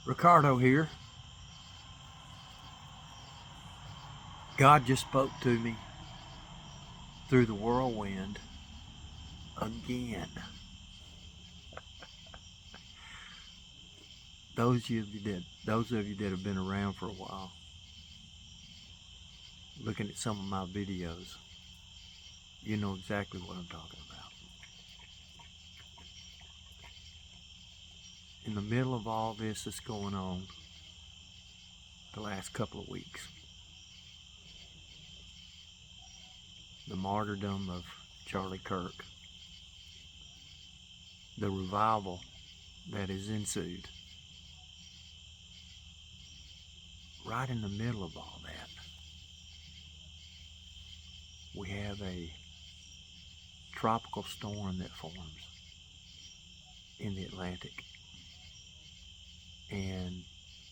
Ricardo here. God just spoke to me through the whirlwind again. Those of you that have been around for a while, looking at some of my videos, you know exactly what I'm talking about. In the middle of all this that's going on the last couple of weeks, the martyrdom of Charlie Kirk, the revival that has ensued, right in the middle of all that, we have a tropical storm that forms in the Atlantic. And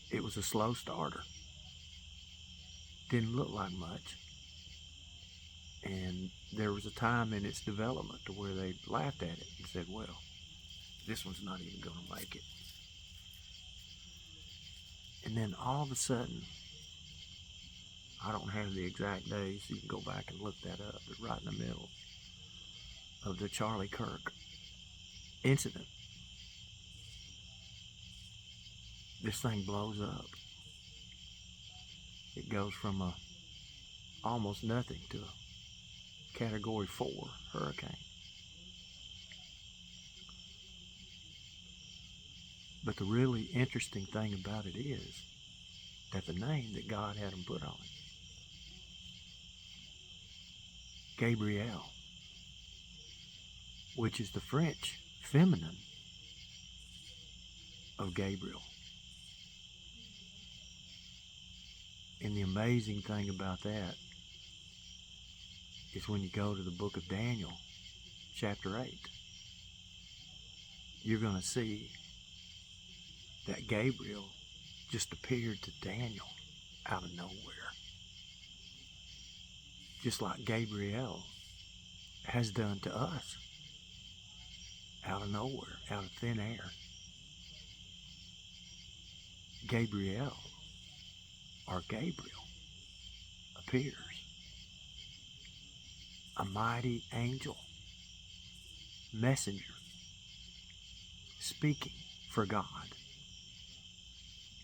it was a slow starter. Didn't look like much. And there was a time in its development to where they laughed at it and said, well, this one's not even going to make it. And then all of a sudden, I don't have the exact days, you can go back and look that up, but right in the middle of the Charlie Kirk incident, this thing blows up. It goes from a almost nothing to a Category 4 hurricane. But the really interesting thing about it is that the name that God had him put on it, Gabrielle, which is the French feminine of Gabriel. And the amazing thing about that is when you go to the book of Daniel, chapter 8, you're going to see that Gabriel just appeared to Daniel out of nowhere. Just like Gabrielle has done to us out of nowhere, out of thin air. Gabrielle, or Gabriel, appears. A mighty angel, messenger, speaking for God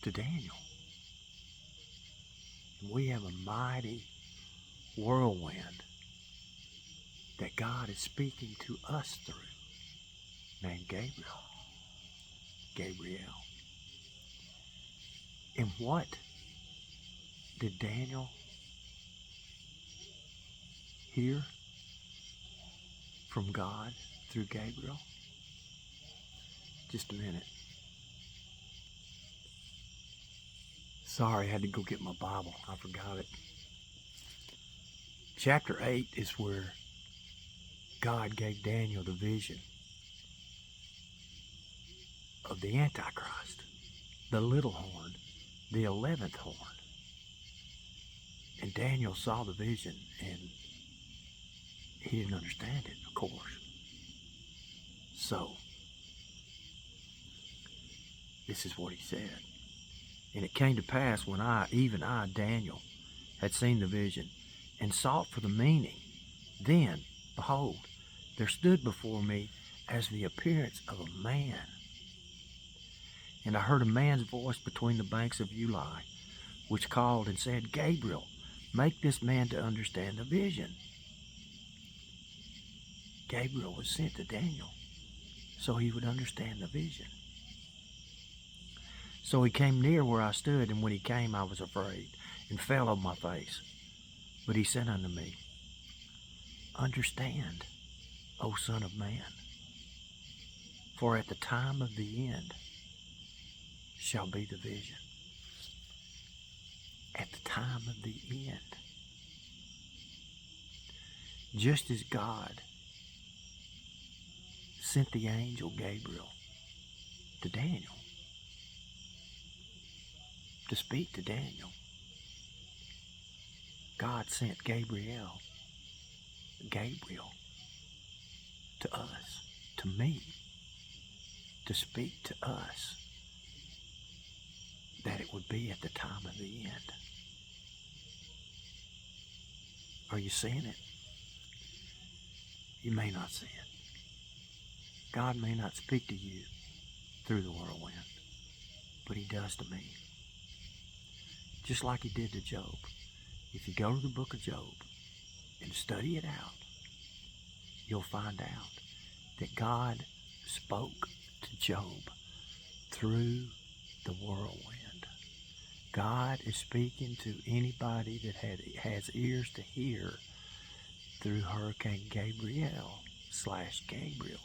to Daniel. And we have a mighty whirlwind that God is speaking to us through, named Gabrielle. And what did Daniel hear from God through Gabriel? Just a minute. Sorry, I had to go get my Bible. I forgot it. Chapter 8 is where God gave Daniel the vision of the Antichrist, the little horn, the 11th horn. And Daniel saw the vision, and he didn't understand it, of course. So, this is what he said. And it came to pass when even I, Daniel, had seen the vision and sought for the meaning, then, behold, there stood before me as the appearance of a man. And I heard a man's voice between the banks of Uli, which called and said, Gabriel, make this man to understand the vision. Gabriel was sent to Daniel so he would understand the vision. So he came near where I stood, and when he came, I was afraid, and fell on my face. But he said unto me, Understand, O Son of Man, for at the time of the end shall be the vision. At the time of the end. Just as God sent the angel Gabriel to Daniel, to speak to Daniel, God sent Gabriel to us, to me, to speak to us that it would be at the time of the end. Are you seeing it? You may not see it. God may not speak to you through the whirlwind, but he does to me. Just like he did to Job. If you go to the book of Job and study it out, you'll find out that God spoke to Job through the whirlwind. God is speaking to anybody that has ears to hear through Hurricane Gabrielle / Gabriel,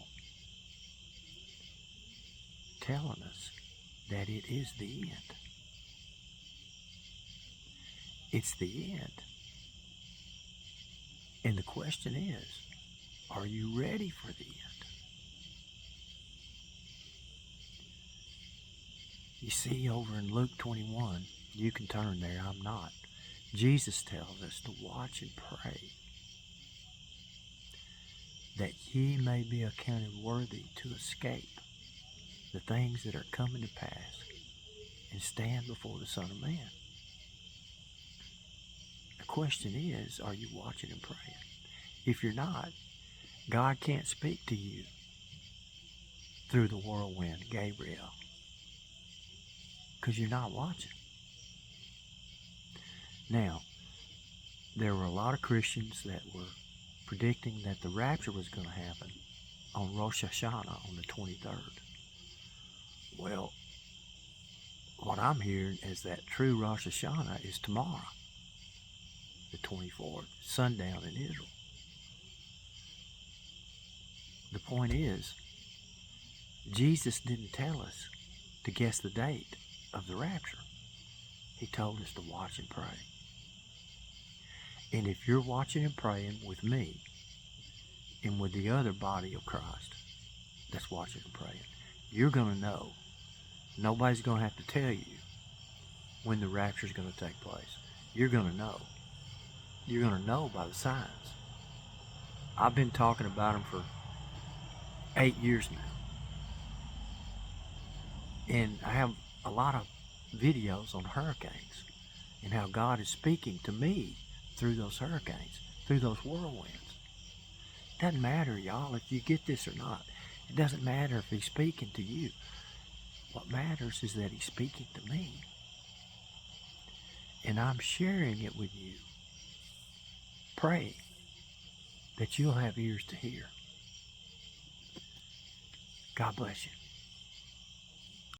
telling us that it is the end. It's the end. And the question is, are you ready for the end? You see, over in Luke 21, you can turn there, I'm not. Jesus tells us to watch and pray that ye may be accounted worthy to escape the things that are coming to pass and stand before the Son of Man. The question is, are you watching and praying? If you're not, God can't speak to you through the whirlwind, Gabrielle, because you're not watching. Now, there were a lot of Christians that were predicting that the rapture was going to happen on Rosh Hashanah on the 23rd. Well, what I'm hearing is that true Rosh Hashanah is tomorrow, the 24th, sundown in Israel. The point is, Jesus didn't tell us to guess the date of the rapture. He told us to watch and pray. And if you're watching and praying with me and with the other body of Christ that's watching and praying, you're going to know. Nobody's going to have to tell you when the rapture is going to take place. You're going to know. You're going to know by the signs. I've been talking about them for 8 years now. And I have a lot of videos on hurricanes and how God is speaking to me through those hurricanes, through those whirlwinds. It doesn't matter, y'all, if you get this or not. It doesn't matter if he's speaking to you. What matters is that he's speaking to me. And I'm sharing it with you. Pray that you'll have ears to hear. God bless you.